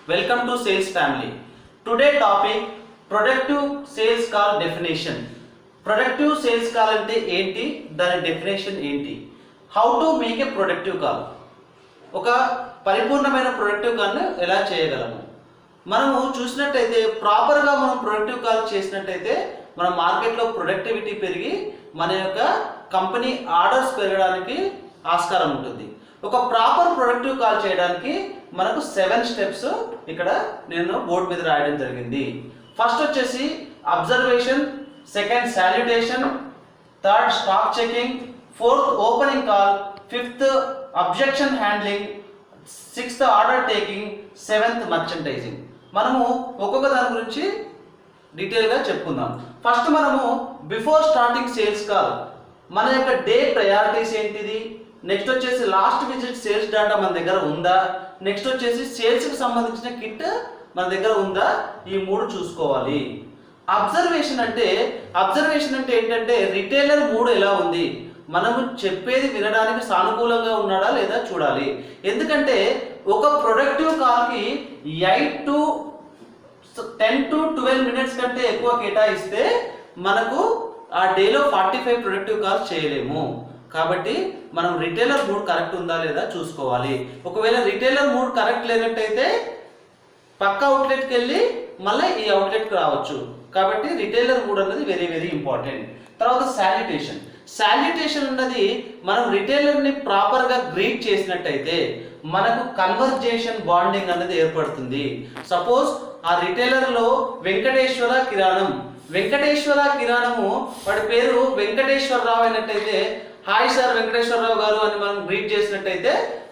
Welcome to Sales Family. Today topic Productive Sales Call Definition. Productive Sales Call ante enti, dani definition enti. How to make a productive call. ఒక పరిపూర్ణమైన productive call ని ఎలా చేయగలము. మనము చూసినట్టయితే proper గా మనం ప్రొడక్టివ్ కాల్ చేసినట్టయితే మన మార్కెట్ లో ప్రొడక్టివిటీ పెరిగి మన యొక్క కంపెనీ ఆర్డర్స్ పెరగడానికి ఆస్కారం ఉంటుంది. ఒక ప్రాపర్ ప్రొడక్టివ్ కాల్ చేయడానికి మనకు 7 స్టెప్స్ ఇక్కడ నేను బోర్డు మీద రాయడం జరిగింది. ఫస్ట్ వచ్చేసి observation, second salutation, third stock checking, fourth opening call, fifth objection handling, sixth order taking, seventh మర్చెంటైజింగ్. మనము ఒక్కొక్క దాని గురించి డీటెయిల్గా చెప్పుకుందాం. ఫస్ట్ మనము బిఫోర్ స్టార్టింగ్ సేల్స్ కాల్ మన యొక్క డే ప్రయారిటీస్ ఏంటిది, నెక్స్ట్ వచ్చేసి లాస్ట్ విజిట్ సేల్స్ డేటా మన దగ్గర ఉందా, నెక్స్ట్ వచ్చేసి సేల్స్కి సంబంధించిన కిట్ మన దగ్గర ఉందా, ఈ 3 చూసుకోవాలి. అబ్జర్వేషన్ అంటే ఏంటంటే రిటైలర్ మూడ్ ఎలా ఉంది, మనము చెప్పేది వినడానికి సానుకూలంగా ఉన్నాడా లేదా చూడాలి. ఎందుకంటే ఒక ప్రొడక్టివ్ కాల్కి 8 to 10 to 12 మినిట్స్ కంటే ఎక్కువ కేటాయిస్తే మనకు ఆ డేలో 45 ప్రొడక్టివ్ కాల్స్ చేయలేము. కాబట్టి మనం రిటైలర్ మూడ్ కరెక్ట్ ఉందా లేదా చూసుకోవాలి. ఒకవేళ రిటైలర్ మూడ్ కరెక్ట్ లేనట్టయితే పక్క అవుట్లెట్కి వెళ్ళి మళ్ళీ ఈ అవుట్లెట్కి రావచ్చు. కాబట్టి రిటైలర్ మూడ్ అన్నది వెరీ వెరీ ఇంపార్టెంట్. తర్వాత శాల్యుటేషన్ అన్నది మనం రిటైలర్ని ప్రాపర్గా గ్రీట్ చేసినట్టయితే మనకు కన్వర్జేషన్ బాండింగ్ అన్నది ఏర్పడుతుంది. సపోజ్ ఆ రిటైలర్లో వెంకటేశ్వర కిరాణము వాడి పేరు వెంకటేశ్వరరావు అయినట్టయితే హాయ్ సార్ వెంకటేశ్వరరావు గారు అని మనం గ్రీట్ చేసినట్టయితే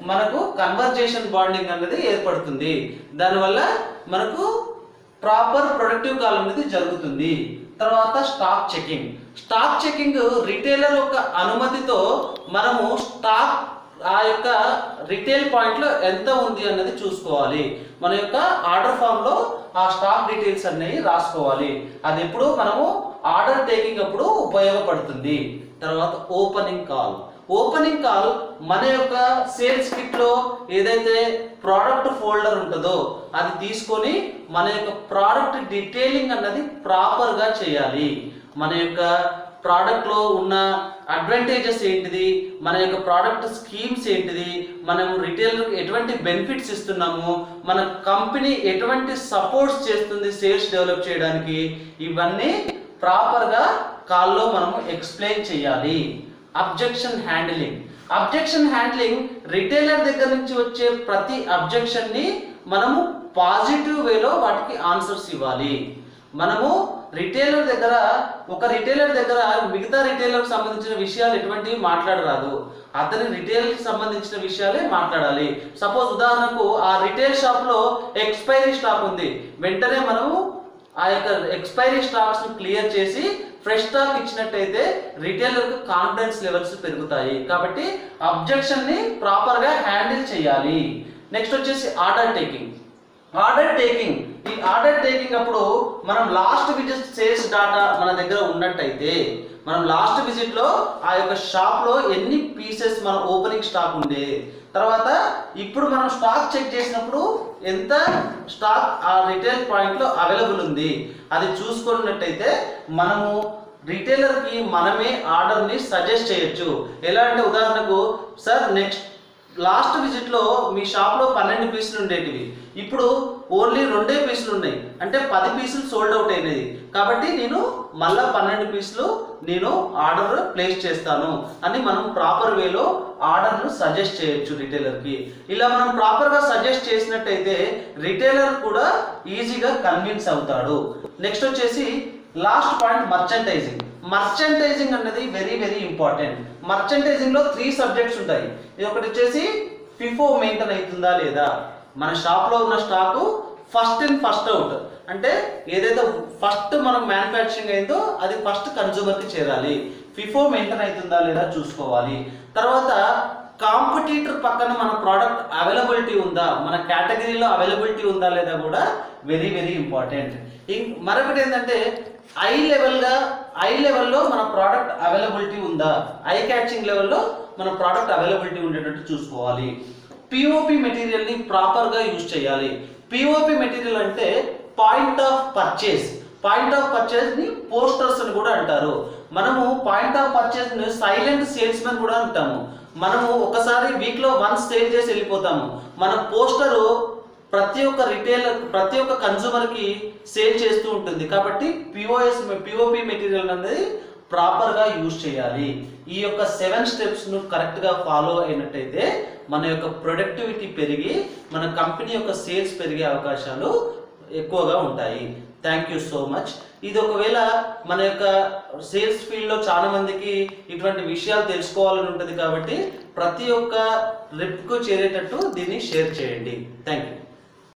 మనకు కన్వర్జేషన్ బాండింగ్ అనేది ఏర్పడుతుంది. దానివల్ల మనకు ప్రాపర్ ప్రొడక్టివ్ కాల్ అనేది జరుగుతుంది. తర్వాత స్టాక్ చెకింగ్ రిటైలర్ యొక్క అనుమతితో మనము స్టాక్ ఆ యొక్క రిటైల్ పాయింట్లో ఎంత ఉంది అన్నది చూసుకోవాలి. మన యొక్క ఆర్డర్ ఫామ్ లో ఆ స్టాక్ డీటెయిల్స్ అన్నీ రాసుకోవాలి. అది ఎప్పుడు మనము ఆర్డర్ టేకింగ్ అప్పుడు ఉపయోగపడుతుంది. తర్వాత ఓపెనింగ్ కాల్ మన యొక్క సేల్స్ కిట్ లో ఏదైతే ప్రోడక్ట్ ఫోల్డర్ ఉంటుందో అది తీసుకొని మన యొక్క ప్రోడక్ట్ డీటెయిలింగ్ అన్నది ప్రాపర్ గా చేయాలి. మన యొక్క ప్రోడక్ట్ లో ఉన్న అడ్వాంటేజెస్ ఏంటిది, మన యొక్క ప్రోడక్ట్ స్కీమ్స్ ఏంటిది, మనము రిటైలర్కి ఎటువంటి బెనిఫిట్స్ ఇస్తున్నాము, మన కంపెనీ ఎటువంటి సపోర్ట్స్ చేస్తుంది సేల్స్ డెవలప్ చేయడానికి, ఇవన్నీ ప్రాపర్గా కాల్లో మనము ఎక్స్ప్లెయిన్ చేయాలి. అబ్జెక్షన్ హ్యాండ్లింగ్ రిటైలర్ దగ్గర నుంచి వచ్చే ప్రతి అబ్జెక్షన్ ని మనము పాజిటివ్ వేలో వాటికి ఆన్సర్స్ ఇవ్వాలి. మనము రిటైలర్ దగ్గర మిగతా రిటైలర్కి సంబంధించిన విషయాలు ఎటువంటివి మాట్లాడరాదు, అతని రిటైల్కి సంబంధించిన విషయాలే మాట్లాడాలి. సపోజ్ ఉదాహరణకు ఆ రిటైల్ షాప్ లో ఎక్స్పైరీ స్టాక్ ఉంది, వెంటనే మనము ఆ యొక్క ఎక్స్పైరీ స్టాక్స్ క్లియర్ చేసి ఫ్రెష్ స్టాక్ ఇచ్చినట్టయితే రిటైలర్కి కాన్ఫిడెన్స్ లెవెల్స్ పెరుగుతాయి. కాబట్టి అబ్జెక్షన్ ని ప్రాపర్ గా హ్యాండిల్ చేయాలి. నెక్స్ట్ వచ్చేసి ఆర్డర్ టేకింగ్ అప్పుడు మనం లాస్ట్ విజిట్ సేల్స్ డాటా మన దగ్గర ఉన్నట్టయితే మనం లాస్ట్ విజిట్ లో ఆ యొక్క షాప్ లో ఎన్ని పీసెస్ మన ఓపెనింగ్ స్టాక్ ఉండే, తర్వాత ఇప్పుడు మనం స్టాక్ చెక్ చేసినప్పుడు ఎంత స్టాక్ ఆ రిటైల్ పాయింట్ లో అవైలబుల్ ఉంది అది చూసుకున్నట్టయితే మనము రిటైలర్ కి మనమే ఆర్డర్ ని సజెస్ట్ చేయొచ్చు. ఎలా అంటే ఉదాహరణకు సార్ నెక్స్ట్ లాస్ట్ విజిట్ లో మీ షాప్ లో 12 పీసులు ఉండేటివి, ఇప్పుడు ఓన్లీ 2 పీసులు ఉన్నాయి, అంటే 10 పీసులు సోల్డ్ అవుట్ అయినది. కాబట్టి నేను మళ్ళా 12 పీసులు నేను ఆర్డర్ ప్లేస్ చేస్తాను అని మనం ప్రాపర్ వేలో ఆర్డర్ను సజెస్ట్ చేయొచ్చు రిటైలర్కి. ఇలా మనం ప్రాపర్గా సజెస్ట్ చేసినట్టయితే రిటైలర్ కూడా ఈజీగా కన్విన్స్ అవుతాడు. నెక్స్ట్ వచ్చేసి లాస్ట్ పాయింట్ మర్చెంటైజింగ్ అన్నది వెరీ వెరీ ఇంపార్టెంట్. మర్చెంటైజింగ్ లో 3 సబ్జెక్ట్స్ ఉంటాయి. ఇది ఒకటి వచ్చేసి ఫిఫో మెయింటైన్ అవుతుందా లేదా, మన షాప్ లో ఉన్న stock first in first out, అంటే ఏదైతే ఫస్ట్ మనం మ్యానుఫ్యాక్చరింగ్ అయిందో అది ఫస్ట్ కన్జ్యూమర్ కి చేరాలి. ఫిఫో మెయింటైన్ అవుతుందా లేదా చూసుకోవాలి. తర్వాత కాంపిటీటర్ పక్కన మన ప్రోడక్ట్ అవైలబిలిటీ ఉందా, మన కేటగిరీలో అవైలబిలిటీ ఉందా లేదా కూడా వెరీ వెరీ ఇంపార్టెంట్. మరొకటి ఏంటంటే ఐ లెవెల్లో మన ప్రోడక్ట్ అవైలబిలిటీ ఉందా, ఐ క్యాచింగ్ లెవెల్లో మన ప్రోడక్ట్ అవైలబిలిటీ ఉండేటట్టు చూసుకోవాలి. పిఓపి మెటీరియల్ని ప్రాపర్గా యూజ్ చేయాలి. పిఓపి మెటీరియల్ అంటే point of purchase. Point of పర్చేస్ని పోస్టర్స్ అని కూడా అంటారు. మనము పాయింట్ ఆఫ్ పర్చేస్ని సైలెంట్ సేల్స్మెన్ కూడా అంటాము. మనము ఒకసారి వీక్లో వన్స్ సేల్ చేసి వెళ్ళిపోతాము. మన పోస్టరు ప్రతి ఒక్క కన్జ్యూమర్కి సేల్ చేస్తూ ఉంటుంది. కాబట్టి పిఓపి మెటీరియల్ అనేది ప్రాపర్గా యూజ్ చేయాలి. ఈ యొక్క 7 స్టెప్స్ను కరెక్ట్గా ఫాలో అయినట్టయితే మన యొక్క ప్రొడక్టివిటీ పెరిగి మన కంపెనీ యొక్క సేల్స్ పెరిగే అవకాశాలు ఎక్కువగా ఉంటాయి. Thank you so much. ఇది ఒకవేళ మన యొక్క సేల్స్ ఫీల్డ్లో చాలా మందికి ఇటువంటి విషయాలు తెలుసుకోవాలని ఉంటుంది. కాబట్టి ప్రతి ఒక్క రిప్కు చేరేటట్టు దీన్ని షేర్ చేయండి. Thank you.